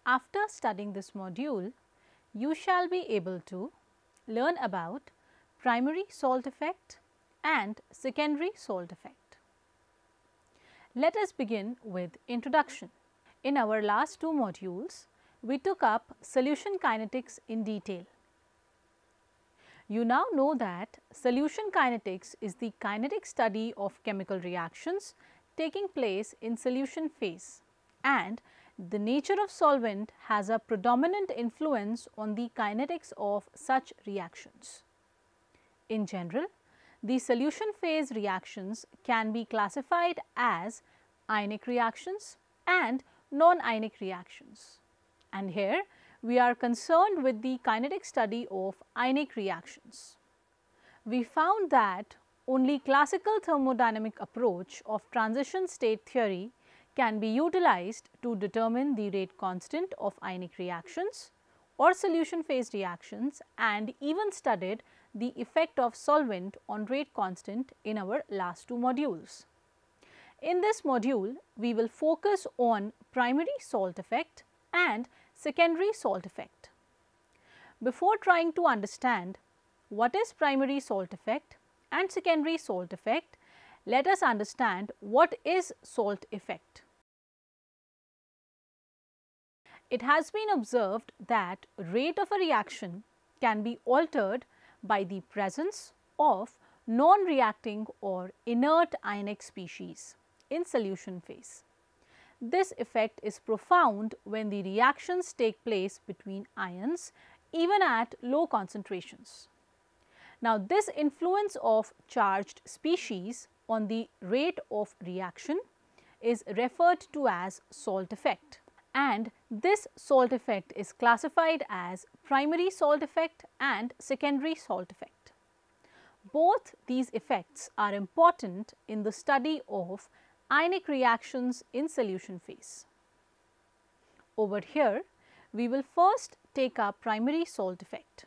After studying this module, you shall be able to learn about primary salt effect and secondary salt effect. Let us begin with introduction. In our last two modules, we took up solution kinetics in detail. You now know that solution kinetics is the kinetic study of chemical reactions taking place in solution phase, and the nature of solvent has a predominant influence on the kinetics of such reactions. In general, the solution phase reactions can be classified as ionic reactions and non-ionic reactions, and here we are concerned with the kinetic study of ionic reactions. We found that only classical thermodynamic approach of transition state theory can be utilized to determine the rate constant of ionic reactions or solution phase reactions, and even studied the effect of solvent on rate constant in our last two modules. In this module, we will focus on primary salt effect and secondary salt effect. Before trying to understand what is primary salt effect and secondary salt effect, let us understand what is salt effect. It has been observed that rate of a reaction can be altered by the presence of non-reacting or inert ionic species in solution phase. This effect is profound when the reactions take place between ions even at low concentrations. Now, this influence of charged species on the rate of reaction is referred to as salt effect, and this salt effect is classified as primary salt effect and secondary salt effect. Both these effects are important in the study of ionic reactions in solution phase. Over here, we will first take up primary salt effect.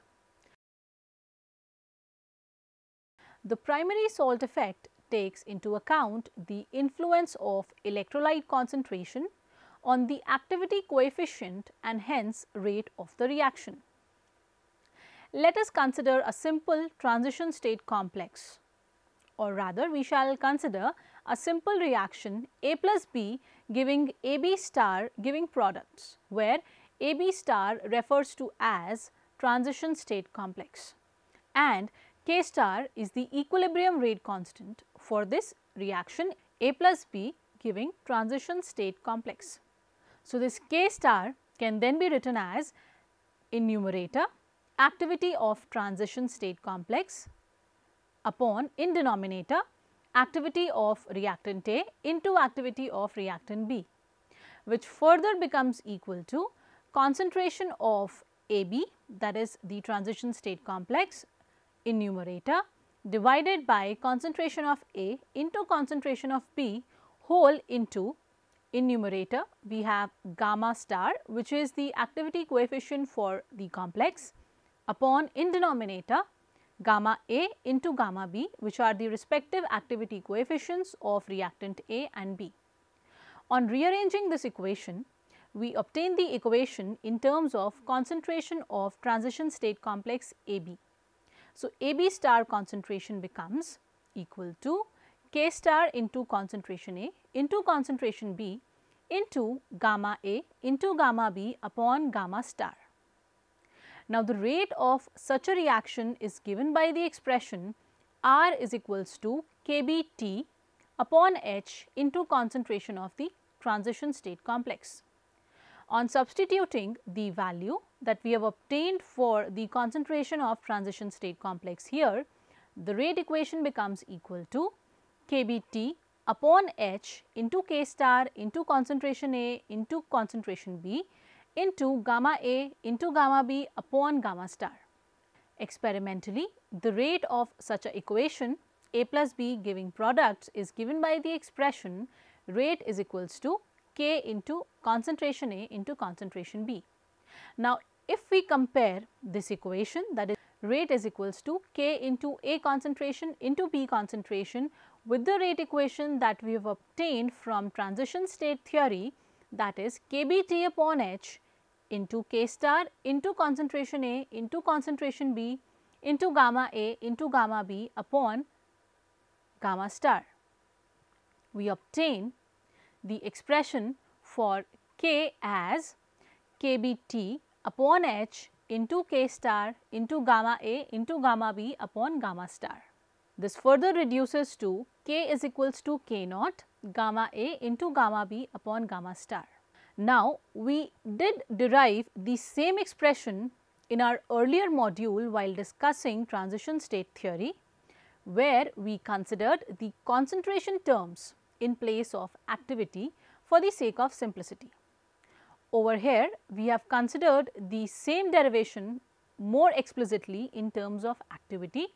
The primary salt effect takes into account the influence of electrolyte concentration on the activity coefficient and hence rate of the reaction. Let us consider a simple transition state complex, or rather we shall consider a simple reaction A plus B giving AB star giving products, where AB star refers to as transition state complex and K star is the equilibrium rate constant for this reaction A plus B giving transition state complex. So, this K star can then be written as in numerator activity of transition state complex upon in denominator activity of reactant A into activity of reactant B, which further becomes equal to concentration of AB, that is the transition state complex, in numerator divided by concentration of A into concentration of B whole into, in numerator we have gamma star, which is the activity coefficient for the complex, upon in denominator gamma A into gamma B, which are the respective activity coefficients of reactant A and B. On rearranging this equation, we obtain the equation in terms of concentration of transition state complex AB. So, AB star concentration becomes equal to K star into concentration A into concentration B into gamma A into gamma B upon gamma star. Now, the rate of such a reaction is given by the expression R is equals to KBT upon H into concentration of the transition state complex. On substituting the value that we have obtained for the concentration of transition state complex here, the rate equation becomes equal to KBT upon H into K star into concentration A into concentration B into gamma A into gamma B upon gamma star. Experimentally, the rate of such a equation A plus B giving products is given by the expression rate is equals to K into concentration A into concentration B. Now, if we compare this equation, that is rate is equals to K into A concentration into B concentration with the rate equation that we have obtained from transition state theory, that is KBT upon H into K star into concentration A into concentration B into gamma A into gamma B upon gamma star. We obtain the expression for K as KBT upon H into K star into gamma A into gamma B upon gamma star. This further reduces to K is equals to K naught gamma A into gamma B upon gamma star. Now, we did derive the same expression in our earlier module while discussing transition state theory, where we considered the concentration terms in place of activity for the sake of simplicity. Over here, we have considered the same derivation more explicitly in terms of activity,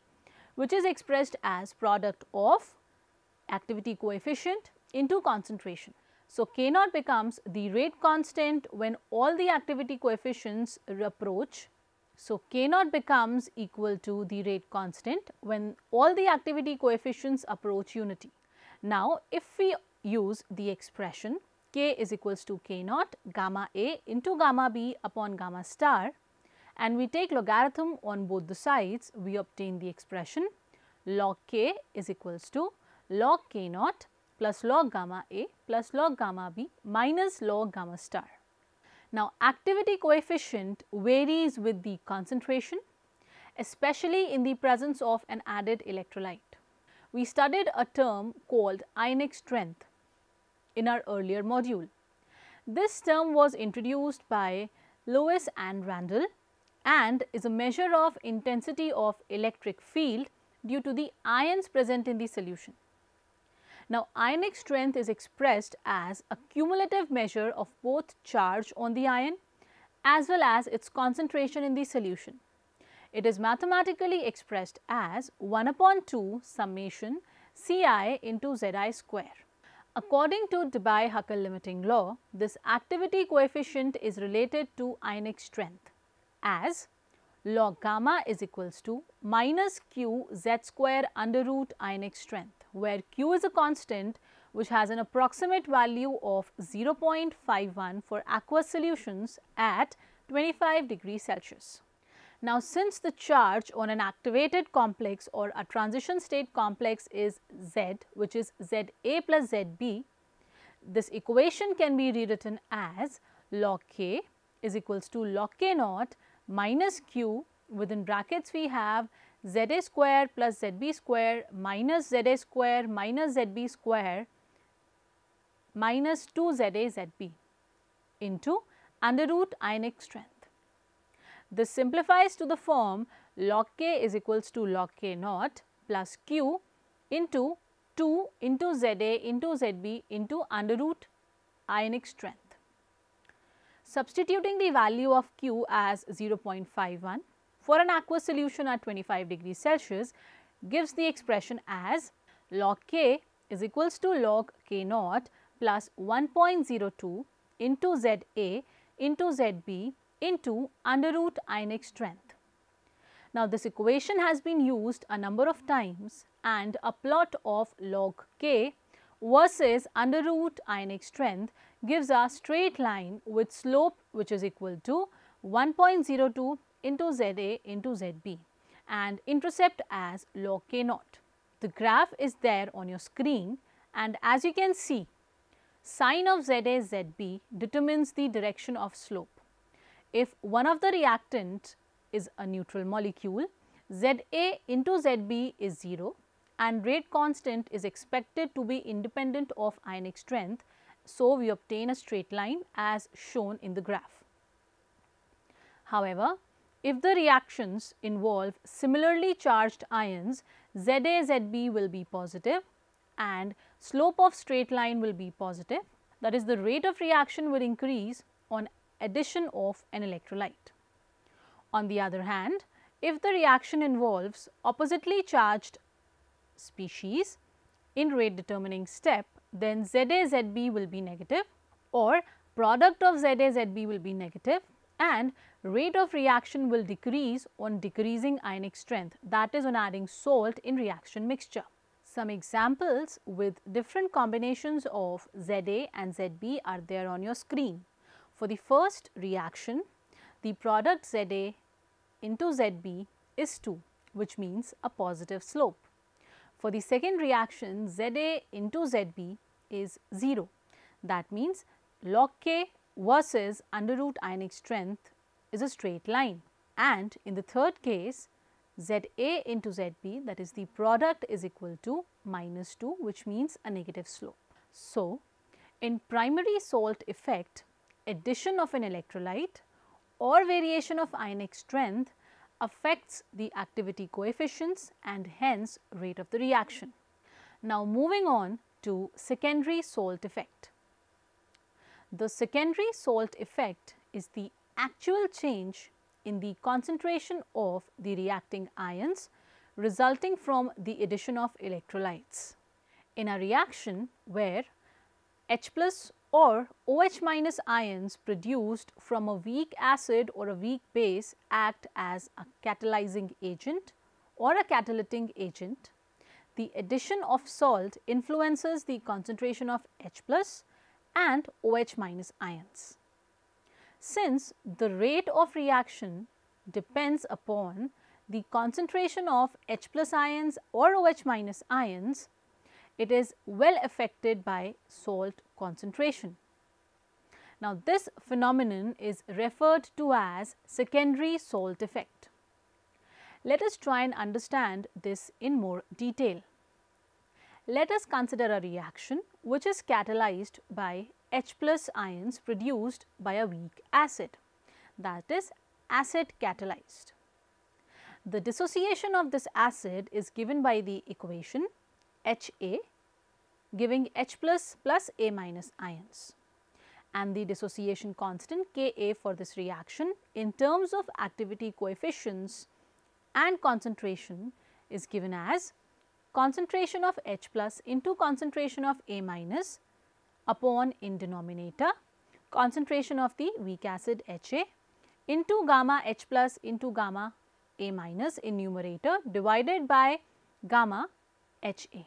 which is expressed as product of activity coefficient into concentration. So, K naught becomes the rate constant when all the activity coefficients approach. So, K naught becomes equal to the rate constant when all the activity coefficients approach unity. Now, if we use the expression K is equals to K naught gamma A into gamma B upon gamma star and we take logarithm on both the sides, we obtain the expression log K is equals to log K naught plus log gamma A plus log gamma B minus log gamma star. Now, activity coefficient varies with the concentration, especially in the presence of an added electrolyte. We studied a term called ionic strength in our earlier module. This term was introduced by Lewis and Randall and is a measure of intensity of electric field due to the ions present in the solution. Now, ionic strength is expressed as a cumulative measure of both charge on the ion as well as its concentration in the solution. It is mathematically expressed as 1 upon 2 summation Ci into Zi square. According to Debye-Huckel limiting law, this activity coefficient is related to ionic strength as log gamma is equals to minus q z square under root ionic strength, where q is a constant which has an approximate value of 0.51 for aqueous solutions at 25 degrees Celsius. Now, since the charge on an activated complex or a transition state complex is Z, which is Za plus Zb, this equation can be rewritten as log K is equals to log K naught minus q, within brackets we have Za square plus Zb square minus Za square minus Zb square minus 2 Za Zb into under root ionic strength. This simplifies to the form log K is equals to log K naught plus q into 2 into Za into Zb into under root ionic strength. Substituting the value of q as 0.51 for an aqueous solution at 25 degrees Celsius gives the expression as log K is equals to log K naught plus 1.02 into Za into Zb into under root ionic strength. Now, this equation has been used a number of times and a plot of log K versus under root ionic strength gives a straight line with slope which is equal to 1.02 into Za into Zb and intercept as log K naught. The graph is there on your screen, and as you can see, sign of Za Zb determines the direction of slope. If one of the reactant is a neutral molecule, Za into Zb is 0 and rate constant is expected to be independent of ionic strength. So, we obtain a straight line as shown in the graph. However, if the reactions involve similarly charged ions, Za Zb will be positive and slope of straight line will be positive. That is, the rate of reaction will increase on addition of an electrolyte. On the other hand, if the reaction involves oppositely charged species in rate determining step, then Za Zb will be negative or product of Za Zb will be negative and rate of reaction will decrease on decreasing ionic strength, that is on adding salt in reaction mixture. Some examples with different combinations of Za and Zb are there on your screen. For the first reaction, the product ZA into ZB is 2, which means a positive slope. For the second reaction, ZA into ZB is 0. That means log K versus under root ionic strength is a straight line. And in the third case, ZA into ZB, that is the product, is equal to minus 2, which means a negative slope. So, in primary salt effect, addition of an electrolyte or variation of ionic strength affects the activity coefficients and hence rate of the reaction. Now, moving on to secondary salt effect. The secondary salt effect is the actual change in the concentration of the reacting ions resulting from the addition of electrolytes. In a reaction where H plus or OH minus ions produced from a weak acid or a weak base act as a catalyzing agent or a catalytic agent, the addition of salt influences the concentration of H plus and OH minus ions. Since the rate of reaction depends upon the concentration of H plus ions or OH minus ions, it is well affected by salt concentration. Now, this phenomenon is referred to as secondary salt effect. Let us try and understand this in more detail. Let us consider a reaction which is catalyzed by H plus ions produced by a weak acid, that is acid catalyzed. The dissociation of this acid is given by the equation HA giving H plus plus A minus ions, and the dissociation constant Ka for this reaction in terms of activity coefficients and concentration is given as concentration of H plus into concentration of A minus upon in denominator concentration of the weak acid HA into gamma H plus into gamma A minus in numerator divided by gamma HA.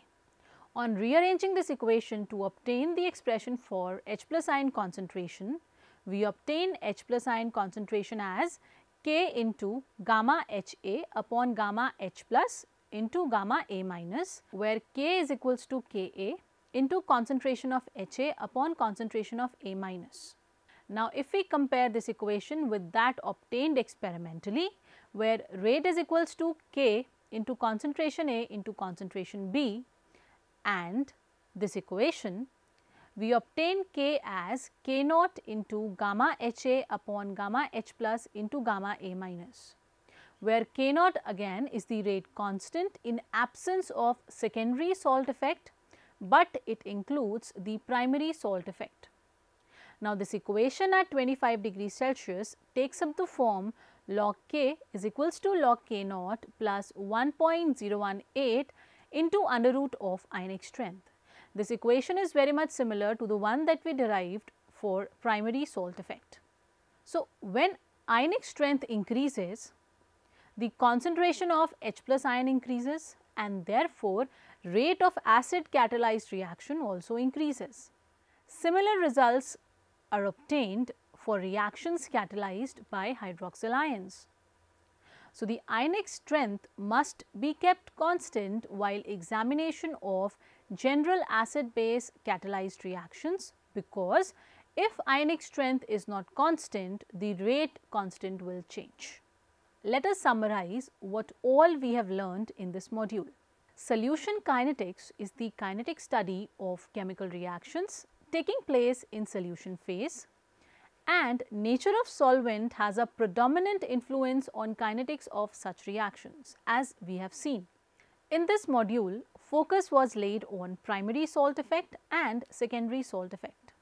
On rearranging this equation to obtain the expression for H plus ion concentration, we obtain H plus ion concentration as K into gamma HA upon gamma H plus into gamma A minus, where K is equals to Ka into concentration of HA upon concentration of A minus. Now, if we compare this equation with that obtained experimentally, where rate is equals to K into concentration A into concentration B, and this equation, we obtain K as K naught into gamma HA upon gamma H plus into gamma A minus, where K naught again is the rate constant in absence of secondary salt effect, but it includes the primary salt effect. Now, this equation at 25 degrees Celsius takes up the form log K is equals to log K naught plus 1.018 into under root of ionic strength. This equation is very much similar to the one that we derived for primary salt effect. So, when ionic strength increases, the concentration of H plus ion increases and therefore, rate of acid catalyzed reaction also increases. Similar results are obtained for reactions catalyzed by hydroxyl ions. So, the ionic strength must be kept constant while examination of general acid base catalyzed reactions, because if ionic strength is not constant, the rate constant will change. Let us summarize what all we have learned in this module. Solution kinetics is the kinetic study of chemical reactions taking place in solution phase, and nature of solvent has a predominant influence on kinetics of such reactions, as we have seen. In this module, focus was laid on primary salt effect and secondary salt effect.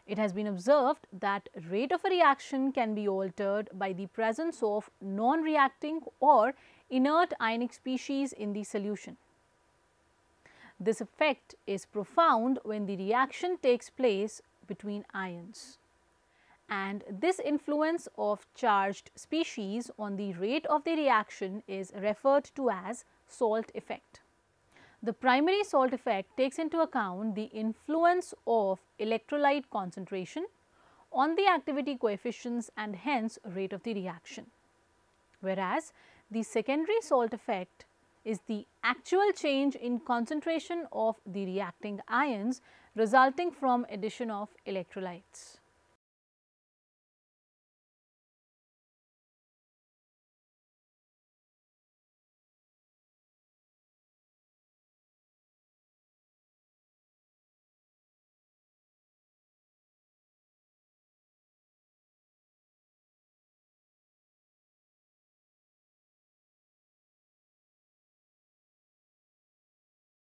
It has been observed that rate of a reaction can be altered by the presence of non-reacting or inert ionic species in the solution. This effect is profound when the reaction takes place between ions, and this influence of charged species on the rate of the reaction is referred to as salt effect. The primary salt effect takes into account the influence of electrolyte concentration on the activity coefficients and hence rate of the reaction. Whereas, the secondary salt effect is the actual change in concentration of the reacting ions resulting from addition of electrolytes.